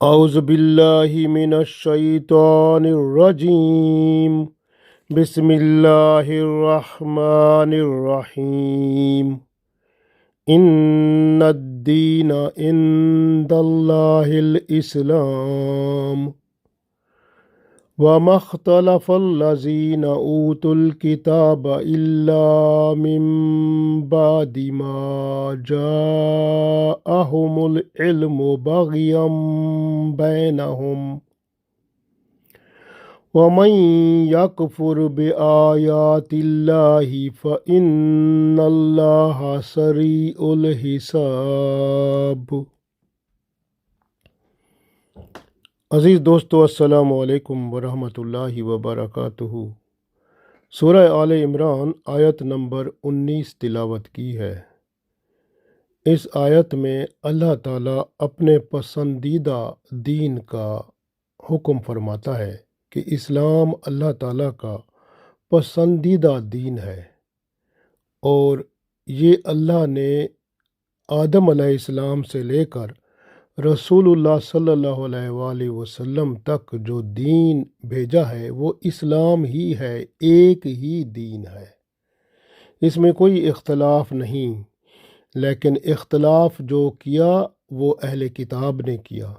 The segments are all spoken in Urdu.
اعوذ باللہ من الشیطان الرجیم بسم اللہ الرحمن الرحیم ان الدین عند اللہ الاسلام وما اختلف الذین اوتوا الکتاب الا من بعد ما جاءهم العلم بغیا بینہم ومن یکفر بآیات اللہ فإن اللہ سریع الحساب۔ عزیز دوستو، السلام علیکم ورحمۃ اللہ وبرکاتہ۔ سورہ آل عمران آیت نمبر 19 تلاوت کی ہے۔ اس آیت میں اللہ تعالیٰ اپنے پسندیدہ دین کا حکم فرماتا ہے کہ اسلام اللہ تعالیٰ کا پسندیدہ دین ہے، اور یہ اللہ نے آدم علیہ السلام سے لے کر رسول اللہ صلی اللہ علیہ وآلہ وسلم تک جو دین بھیجا ہے وہ اسلام ہی ہے، ایک ہی دین ہے، اس میں کوئی اختلاف نہیں۔ لیکن اختلاف جو کیا وہ اہل کتاب نے کیا،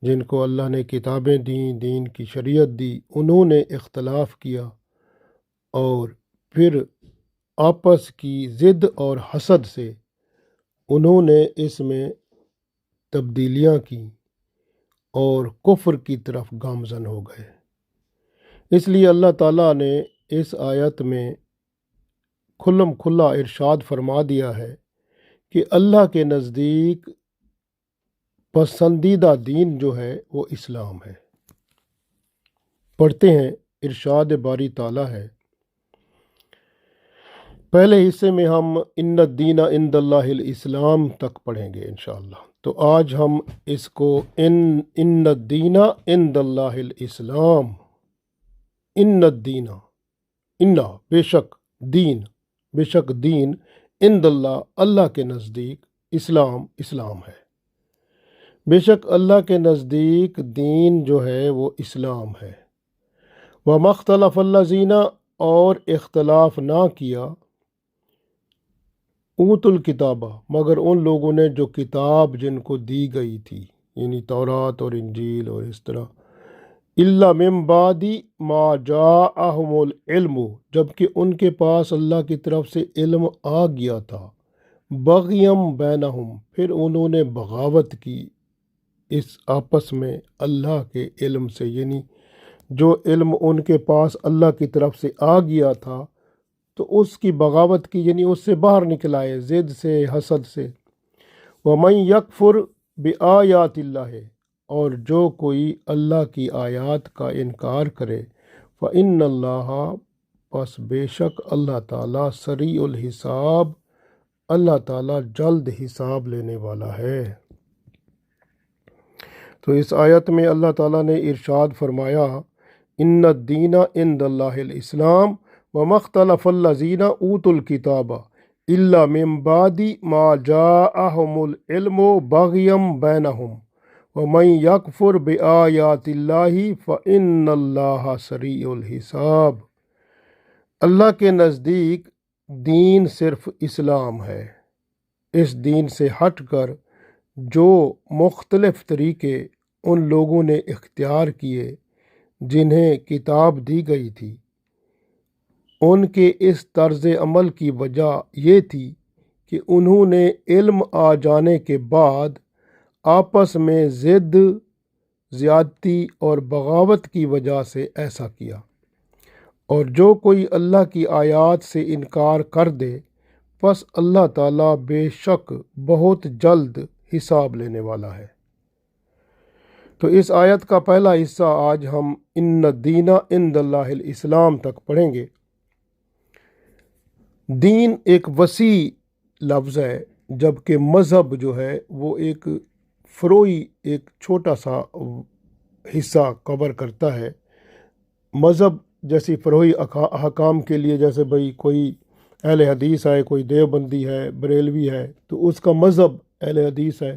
جن کو اللہ نے کتابیں دیں، دین کی شریعت دی، انہوں نے اختلاف کیا اور پھر آپس کی ضد اور حسد سے انہوں نے اس میں تبدیلیاں کی اور کفر کی طرف گامزن ہو گئے۔ اس لیے اللہ تعالیٰ نے اس آیت میں کھلم کھلا ارشاد فرما دیا ہے کہ اللہ کے نزدیک پسندیدہ دین جو ہے وہ اسلام ہے۔ پڑھتے ہیں، ارشاد باری تعالیٰ ہے، پہلے حصے میں ہم ان الدین عند اللہ الاسلام تک پڑھیں گے انشاءاللہ۔ تو آج ہم اس کو ان الدین عند اللہ الاسلام، ان الدین، بے شک دین عند اللہ، اللہ کے نزدیک، اسلام ہے۔ بے شک اللہ کے نزدیک دین جو ہے وہ اسلام ہے۔ وَمَا اخْتَلَفَ الَّذِينَ، اور اختلاف نہ کیا، اوت الکتابہ، مگر ان لوگوں نے جو کتاب جن کو دی گئی تھی، یعنی تورات اور انجیل اور اس طرح، الا من بعد ما جاءہم العلم، جبکہ ان کے پاس اللہ کی طرف سے علم آ گیا تھا، بغیم بینہم، پھر انہوں نے بغاوت کی اس آپس میں اللہ کے علم سے، یعنی جو علم ان کے پاس اللہ کی طرف سے آ گیا تھا تو اس کی بغاوت کی، یعنی اس سے باہر نکل آئے، ضد سے، حسد سے۔ وَمَن یکفر بآیات اللہ، اور جو کوئی اللہ کی آیات کا انکار کرے، فإن اللہ، پس بے شک اللہ تعالیٰ سریع الحساب، اللہ تعالیٰ جلد حساب لینے والا ہے۔ تو اس آیت میں اللہ تعالیٰ نے ارشاد فرمایا، ان الدین عند اللہ الاسلام وما اختلف الذین اوتوا الکتاب الا من بعد ما جاءہم العلم بغیا بینہم ومن یکفر بآیات اللہ فإن اللہ سریع الحساب۔ اللہ کے نزدیک دین صرف اسلام ہے۔ اس دین سے ہٹ کر جو مختلف طریقے ان لوگوں نے اختیار کیے جنہیں کتاب دی گئی تھی، ان کے اس طرز عمل کی وجہ یہ تھی کہ انہوں نے علم آ جانے کے بعد آپس میں ضد، زیادتی اور بغاوت کی وجہ سے ایسا کیا، اور جو کوئی اللہ کی آیات سے انکار کر دے، پس اللہ تعالیٰ بے شک بہت جلد حساب لینے والا ہے۔ تو اس آیت کا پہلا حصہ آج ہم ان الدین عند اللہ الاسلام تک پڑھیں گے۔ دین ایک وسیع لفظ ہے، جبکہ مذہب جو ہے وہ ایک فروعی، ایک چھوٹا سا حصہ کور کرتا ہے۔ مذہب جیسی فروعی احکام کے لیے، جیسے بھئی کوئی اہل حدیث ہے، کوئی دیوبندی ہے، بریلوی ہے، تو اس کا مذہب اہل حدیث ہے،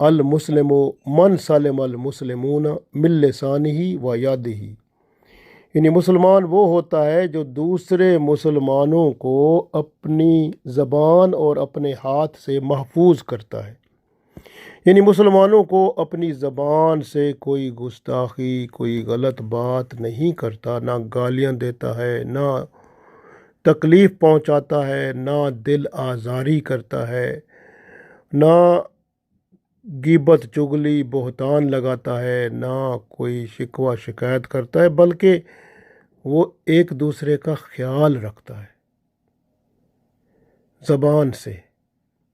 المسلم من سلم المسلمون من لسانہ و یدہ، یعنی مسلمان وہ ہوتا ہے جو دوسرے مسلمانوں کو اپنی زبان اور اپنے ہاتھ سے محفوظ کرتا ہے، یعنی مسلمانوں کو اپنی زبان سے کوئی گستاخی، کوئی غلط بات نہیں کرتا، نہ گالیاں دیتا ہے، نہ تکلیف پہنچاتا ہے، نہ دل آزاری کرتا ہے، نہ غیبت چغلی بہتان لگاتا ہے، نہ کوئی شکوہ شکایت کرتا ہے، بلکہ وہ ایک دوسرے کا خیال رکھتا ہے زبان سے،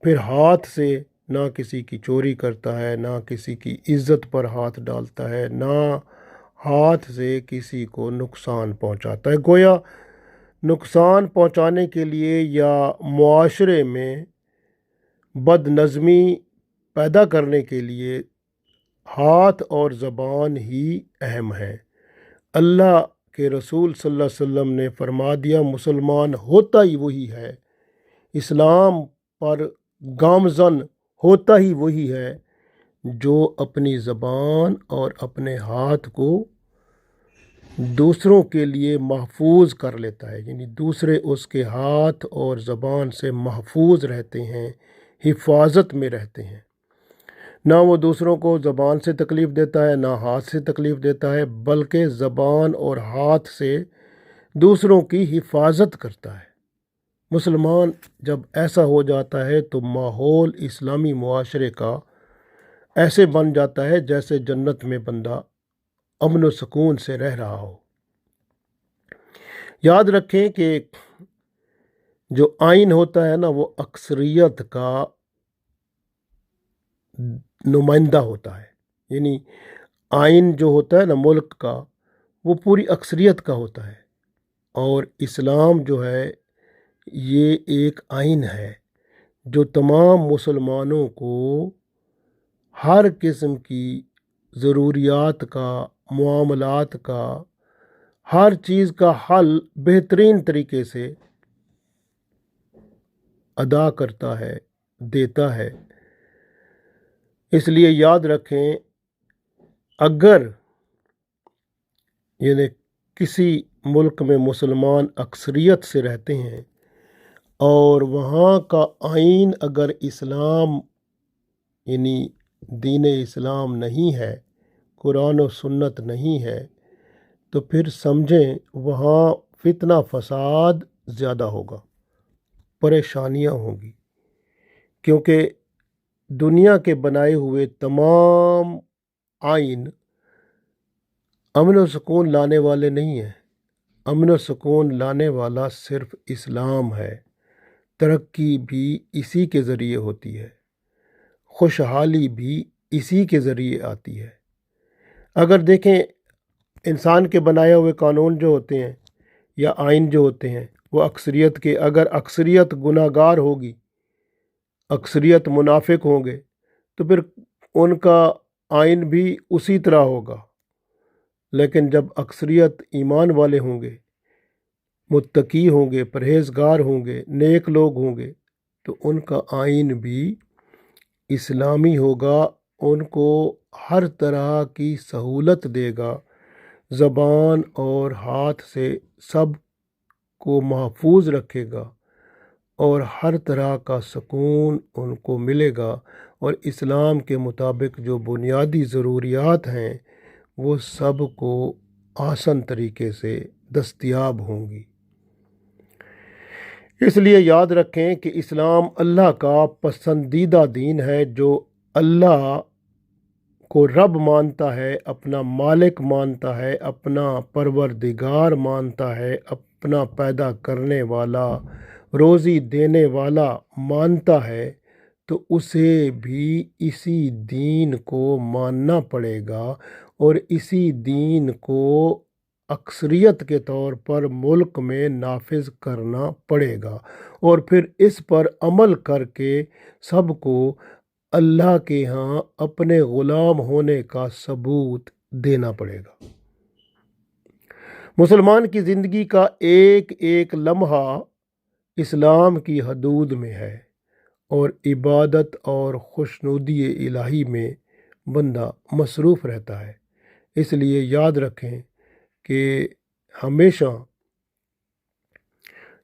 پھر ہاتھ سے نہ کسی کی چوری کرتا ہے، نہ کسی کی عزت پر ہاتھ ڈالتا ہے، نہ ہاتھ سے کسی کو نقصان پہنچاتا ہے۔ گویا نقصان پہنچانے کے لیے یا معاشرے میں بد نظمی پیدا کرنے کے لیے ہاتھ اور زبان ہی اہم ہے۔ اللہ کے رسول صلی اللہ علیہ وسلم نے فرما دیا، مسلمان ہوتا ہی وہی ہے، اسلام پر گامزن ہوتا ہی وہی ہے جو اپنی زبان اور اپنے ہاتھ کو دوسروں کے لیے محفوظ کر لیتا ہے، یعنی دوسرے اس کے ہاتھ اور زبان سے محفوظ رہتے ہیں، حفاظت میں رہتے ہیں، نہ وہ دوسروں کو زبان سے تکلیف دیتا ہے، نہ ہاتھ سے تکلیف دیتا ہے، بلکہ زبان اور ہاتھ سے دوسروں کی حفاظت کرتا ہے۔ مسلمان جب ایسا ہو جاتا ہے تو ماحول اسلامی معاشرے کا ایسے بن جاتا ہے جیسے جنت میں بندہ امن و سکون سے رہ رہا ہو۔ یاد رکھیں کہ جو آئین ہوتا ہے نا، وہ اکثریت کا نمائندہ ہوتا ہے، یعنی آئین جو ہوتا ہے نا ملک کا، وہ پوری اکثریت کا ہوتا ہے، اور اسلام جو ہے یہ ایک آئین ہے جو تمام مسلمانوں کو ہر قسم کی ضروریات کا، معاملات کا، ہر چیز کا حل بہترین طریقے سے ادا کرتا ہے، دیتا ہے۔ اس لیے یاد رکھیں، اگر یعنی کسی ملک میں مسلمان اکثریت سے رہتے ہیں اور وہاں کا آئین اگر اسلام یعنی دین اسلام نہیں ہے، قرآن و سنت نہیں ہے، تو پھر سمجھیں وہاں فتنہ فساد زیادہ ہوگا، پریشانیاں ہوں گی، کیونکہ دنیا کے بنائے ہوئے تمام آئین امن و سکون لانے والے نہیں ہیں۔ امن و سکون لانے والا صرف اسلام ہے۔ ترقی بھی اسی کے ذریعے ہوتی ہے، خوشحالی بھی اسی کے ذریعے آتی ہے۔ اگر دیکھیں انسان کے بنائے ہوئے قانون جو ہوتے ہیں یا آئین جو ہوتے ہیں، وہ اکثریت کے، اگر اکثریت گناہ گار ہوگی، اکثریت منافق ہوں گے، تو پھر ان کا آئین بھی اسی طرح ہوگا۔ لیکن جب اکثریت ایمان والے ہوں گے، متقی ہوں گے، پرہیزگار ہوں گے، نیک لوگ ہوں گے، تو ان کا آئین بھی اسلامی ہوگا، ان کو ہر طرح کی سہولت دے گا، زبان اور ہاتھ سے سب کو محفوظ رکھے گا، اور ہر طرح کا سکون ان کو ملے گا، اور اسلام کے مطابق جو بنیادی ضروریات ہیں وہ سب کو آسان طریقے سے دستیاب ہوں گی۔ اس لیے یاد رکھیں کہ اسلام اللہ کا پسندیدہ دین ہے، جو اللہ کو رب مانتا ہے، اپنا مالک مانتا ہے، اپنا پروردگار مانتا ہے، اپنا پیدا کرنے والا، روزی دینے والا مانتا ہے، تو اسے بھی اسی دین کو ماننا پڑے گا، اور اسی دین کو اکثریت کے طور پر ملک میں نافذ کرنا پڑے گا، اور پھر اس پر عمل کر کے سب کو اللہ کے ہاں اپنے غلام ہونے کا ثبوت دینا پڑے گا۔ مسلمان کی زندگی کا ایک ایک لمحہ اسلام کی حدود میں ہے، اور عبادت اور خوشنودی الہی میں بندہ مصروف رہتا ہے۔ اس لیے یاد رکھیں کہ ہمیشہ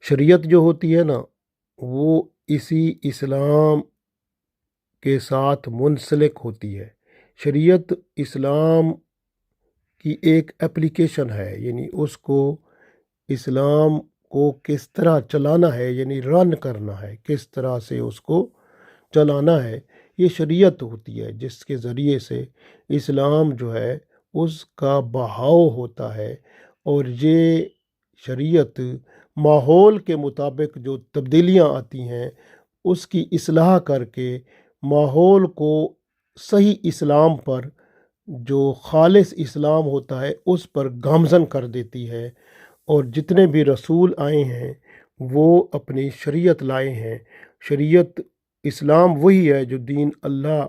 شریعت جو ہوتی ہے نا، وہ اسی اسلام کے ساتھ منسلک ہوتی ہے۔ شریعت اسلام کی ایک اپلیکیشن ہے، یعنی اس کو اسلام کو کس طرح چلانا ہے، یعنی رن کرنا ہے، کس طرح سے اس کو چلانا ہے، یہ شریعت ہوتی ہے جس کے ذریعے سے اسلام جو ہے اس کا بہاؤ ہوتا ہے۔ اور یہ شریعت ماحول کے مطابق جو تبدیلیاں آتی ہیں اس کی اصلاح کر کے ماحول کو صحیح اسلام پر، جو خالص اسلام ہوتا ہے، اس پر گامزن کر دیتی ہے۔ اور جتنے بھی رسول آئے ہیں وہ اپنی شریعت لائے ہیں۔ شریعت اسلام وہی ہے جو دین اللہ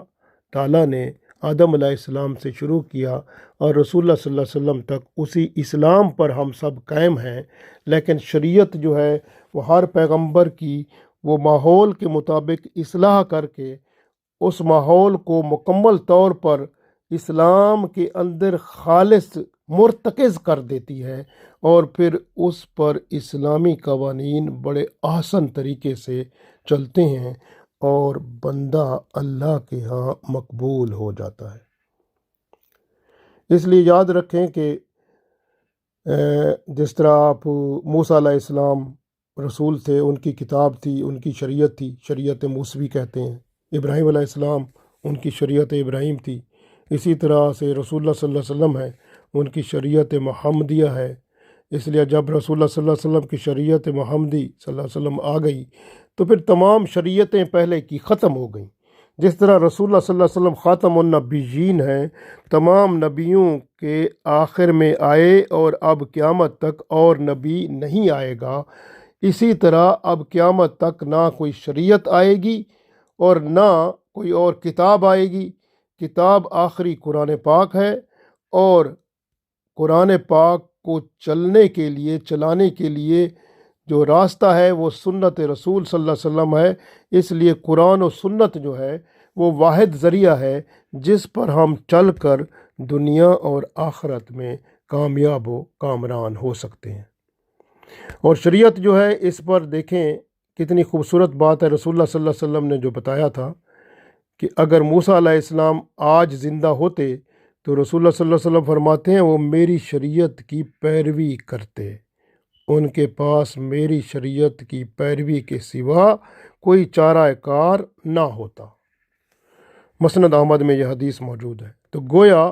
تعالیٰ نے آدم علیہ السلام سے شروع کیا، اور رسول اللہ صلی اللہ علیہ وسلم تک اسی اسلام پر ہم سب قائم ہیں۔ لیکن شریعت جو ہے وہ ہر پیغمبر کی وہ ماحول کے مطابق اصلاح کر کے اس ماحول کو مکمل طور پر اسلام کے اندر خالص مرتکز کر دیتی ہے، اور پھر اس پر اسلامی قوانین بڑے آسان طریقے سے چلتے ہیں اور بندہ اللہ کے ہاں مقبول ہو جاتا ہے۔ اس لیے یاد رکھیں کہ جس طرح آپ موسیٰ علیہ السلام رسول تھے، ان کی کتاب تھی، ان کی شریعت تھی، شریعت موسوی کہتے ہیں۔ ابراہیم علیہ السلام، ان کی شریعت ابراہیم تھی۔ اسی طرح سے رسول اللہ صلی اللہ علیہ وسلم ہے، ان کی شریعت محمدیہ ہے۔ اس لیے جب رسول اللہ صلی اللہ علیہ وسلم کی شریعت محمدی صلی اللہ علیہ وسلم آ گئی تو پھر تمام شریعتیں پہلے کی ختم ہو گئیں۔ جس طرح رسول اللہ صلی اللہ علیہ وسلم خاتم النبیین ہیں، تمام نبیوں کے آخر میں آئے اور اب قیامت تک اور نبی نہیں آئے گا، اسی طرح اب قیامت تک نہ کوئی شریعت آئے گی اور نہ کوئی اور کتاب آئے گی۔ کتاب آخری قرآن پاک ہے، اور قرآن پاک کو چلانے کے لیے جو راستہ ہے وہ سنت رسول صلی اللہ علیہ وسلم ہے۔ اس لیے قرآن و سنت جو ہے وہ واحد ذریعہ ہے جس پر ہم چل کر دنیا اور آخرت میں کامیاب و کامران ہو سکتے ہیں۔ اور شریعت جو ہے اس پر دیکھیں کتنی خوبصورت بات ہے۔ رسول اللہ صلی اللہ علیہ وسلم نے جو بتایا تھا کہ اگر موسیٰ علیہ السلام آج زندہ ہوتے تو رسول اللہ صلی اللہ علیہ وسلم فرماتے ہیں وہ میری شریعت کی پیروی کرتے، ان کے پاس میری شریعت کی پیروی کے سوا کوئی چارہ کار نہ ہوتا۔ مسند احمد میں یہ حدیث موجود ہے۔ تو گویا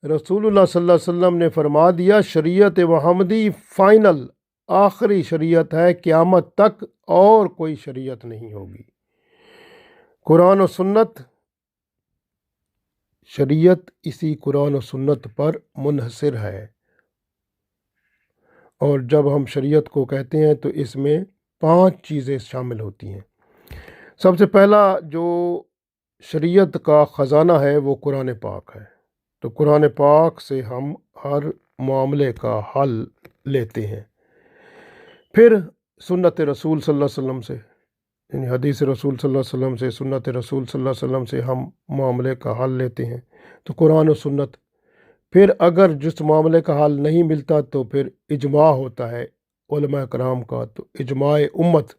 رسول اللہ صلی اللہ علیہ وسلم نے فرما دیا شریعت محمدی فائنل، آخری شریعت ہے، قیامت تک اور کوئی شریعت نہیں ہوگی۔ قرآن و سنت، شریعت اسی قرآن و سنت پر منحصر ہے۔ اور جب ہم شریعت کو کہتے ہیں تو اس میں 5 چیزیں شامل ہوتی ہیں۔ سب سے پہلا جو شریعت کا خزانہ ہے وہ قرآن پاک ہے۔ تو قرآن پاک سے ہم ہر معاملے کا حل لیتے ہیں۔ پھر سنت رسول صلی اللہ علیہ وسلم سے، یعنی حدیث رسول صلی اللہ علیہ وسلم سے، سنت رسول صلی اللہ علیہ وسلم سے ہم معاملے کا حل لیتے ہیں، تو قرآن و سنت۔ پھر اگر جس معاملے کا حل نہیں ملتا تو پھر اجماع ہوتا ہے علماء کرام کا، تو اجماع امت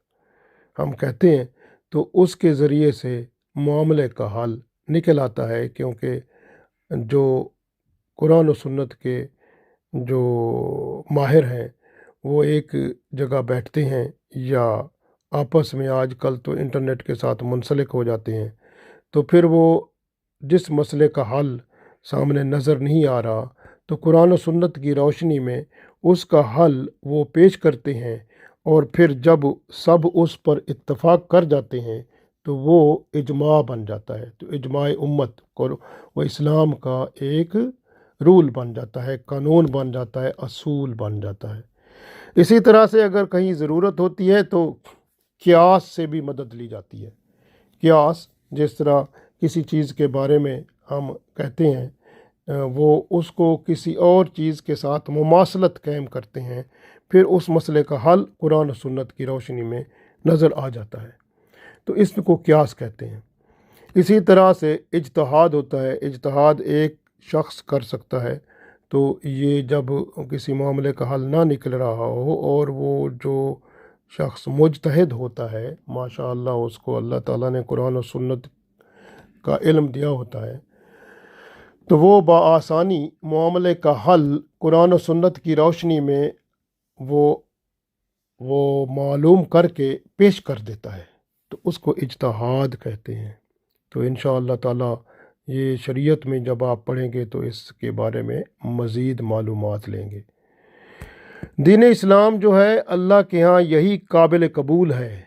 ہم کہتے ہیں، تو اس کے ذریعے سے معاملے کا حل نکل آتا ہے، کیونکہ جو قرآن و سنت کے جو ماہر ہیں وہ ایک جگہ بیٹھتے ہیں یا آپس میں آج کل تو انٹرنیٹ کے ساتھ منسلک ہو جاتے ہیں، تو پھر وہ جس مسئلے کا حل سامنے نظر نہیں آ رہا تو قرآن و سنت کی روشنی میں اس کا حل وہ پیش کرتے ہیں، اور پھر جب سب اس پر اتفاق کر جاتے ہیں تو وہ اجماع بن جاتا ہے۔ تو اجماع امت وہ اسلام کا ایک رول بن جاتا ہے، قانون بن جاتا ہے، اصول بن جاتا ہے۔ اسی طرح سے اگر کہیں ضرورت ہوتی ہے تو قیاس سے بھی مدد لی جاتی ہے۔ قیاس، جس طرح کسی چیز کے بارے میں ہم کہتے ہیں وہ اس کو کسی اور چیز کے ساتھ مماثلت قائم کرتے ہیں، پھر اس مسئلے کا حل قرآن و سنت کی روشنی میں نظر آ جاتا ہے۔ تو اس کو قیاس کہتے ہیں۔ اسی طرح سے اجتہاد ہوتا ہے، اجتہاد ایک شخص کر سکتا ہے، تو یہ جب کسی معاملے کا حل نہ نکل رہا ہو اور وہ جو شخص مجتہد ہوتا ہے، ماشاء اللہ اس کو اللہ تعالیٰ نے قرآن و سنت کا علم دیا ہوتا ہے، تو وہ بآسانی معاملے کا حل قرآن و سنت کی روشنی میں وہ معلوم کر کے پیش کر دیتا ہے، تو اس کو اجتہاد کہتے ہیں۔ تو انشاءاللہ تعالیٰ یہ شریعت میں جب آپ پڑھیں گے تو اس کے بارے میں مزید معلومات لیں گے۔ دین اسلام جو ہے اللہ کے ہاں یہی قابل قبول ہے۔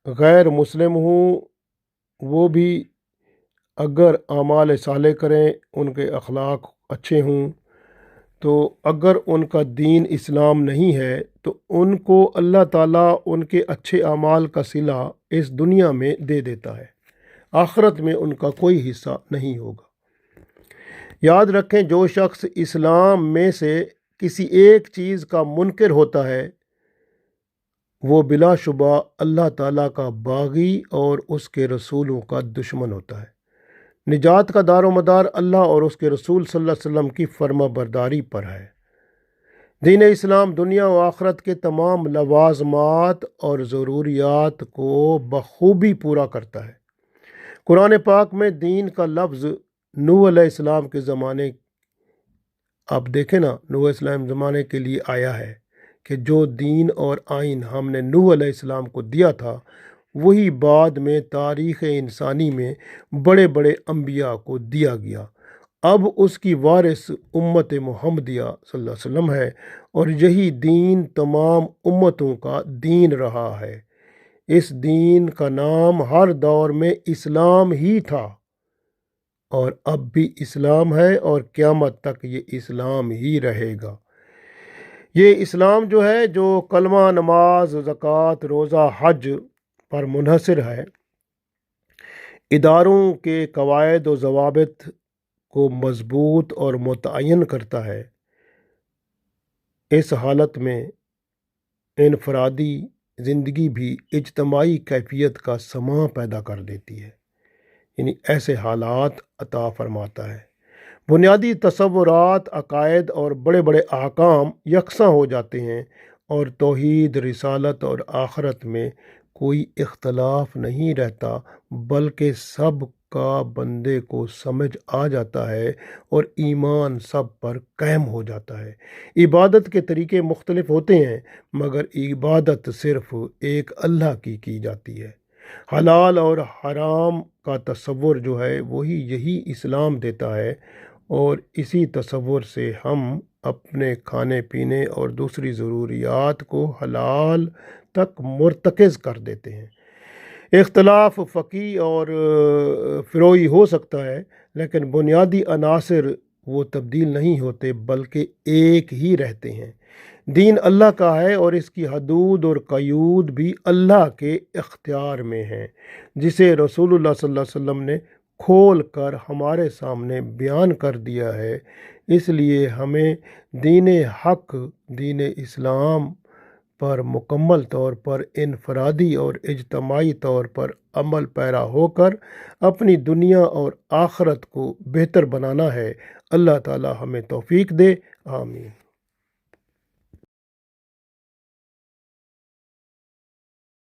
غیر مسلم ہوں وہ بھی اگر اعمال صالح کریں، ان کے اخلاق اچھے ہوں، تو اگر ان کا دین اسلام نہیں ہے تو ان کو اللہ تعالیٰ ان کے اچھے اعمال کا صلہ اس دنیا میں دے دیتا ہے، آخرت میں ان کا کوئی حصہ نہیں ہوگا۔ یاد رکھیں، جو شخص اسلام میں سے کسی ایک چیز کا منکر ہوتا ہے وہ بلا شبہ اللہ تعالیٰ کا باغی اور اس کے رسولوں کا دشمن ہوتا ہے۔ نجات کا دار و مدار اللہ اور اس کے رسول صلی اللہ علیہ وسلم کی فرما برداری پر ہے۔ دین اسلام دنیا و آخرت کے تمام لوازمات اور ضروریات کو بخوبی پورا کرتا ہے۔ قرآن پاک میں دین کا لفظ نوح علیہ السلام کے زمانے، آپ دیکھیں نا، نوح علیہ السلام زمانے کے لیے آیا ہے کہ جو دین اور آئین ہم نے نوح علیہ السلام کو دیا تھا وہی بعد میں تاریخ انسانی میں بڑے بڑے انبیاء کو دیا گیا۔ اب اس کی وارث امت محمدیہ صلی اللہ علیہ وسلم ہے، اور یہی دین تمام امتوں کا دین رہا ہے۔ اس دین کا نام ہر دور میں اسلام ہی تھا، اور اب بھی اسلام ہے، اور قیامت تک یہ اسلام ہی رہے گا۔ یہ اسلام جو ہے، جو کلمہ، نماز، زکوٰۃ، روزہ، حج پر منحصر ہے، اداروں کے قواعد و ضوابط کو مضبوط اور متعین کرتا ہے۔ اس حالت میں انفرادی زندگی بھی اجتماعی کیفیت کا سماں پیدا کر دیتی ہے، یعنی ایسے حالات عطا فرماتا ہے۔ بنیادی تصورات، عقائد اور بڑے بڑے احکام یکساں ہو جاتے ہیں، اور توحید، رسالت اور آخرت میں کوئی اختلاف نہیں رہتا، بلکہ سب کا بندے کو سمجھ آ جاتا ہے اور ایمان سب پر قائم ہو جاتا ہے۔ عبادت کے طریقے مختلف ہوتے ہیں، مگر عبادت صرف ایک اللہ کی جاتی ہے۔ حلال اور حرام کا تصور جو ہے وہی یہی اسلام دیتا ہے، اور اسی تصور سے ہم اپنے کھانے پینے اور دوسری ضروریات کو حلال تک مرتکز کر دیتے ہیں۔ اختلاف فقہی اور فروعی ہو سکتا ہے، لیکن بنیادی عناصر وہ تبدیل نہیں ہوتے بلکہ ایک ہی رہتے ہیں۔ دین اللہ کا ہے، اور اس کی حدود اور قیود بھی اللہ کے اختیار میں ہیں، جسے رسول اللہ صلی اللہ علیہ وسلم نے کھول کر ہمارے سامنے بیان کر دیا ہے۔ اس لیے ہمیں دین حق، دین اسلام پر مکمل طور پر انفرادی اور اجتماعی طور پر عمل پیرا ہو کر اپنی دنیا اور آخرت کو بہتر بنانا ہے۔ اللہ تعالی ہمیں توفیق دے، آمین۔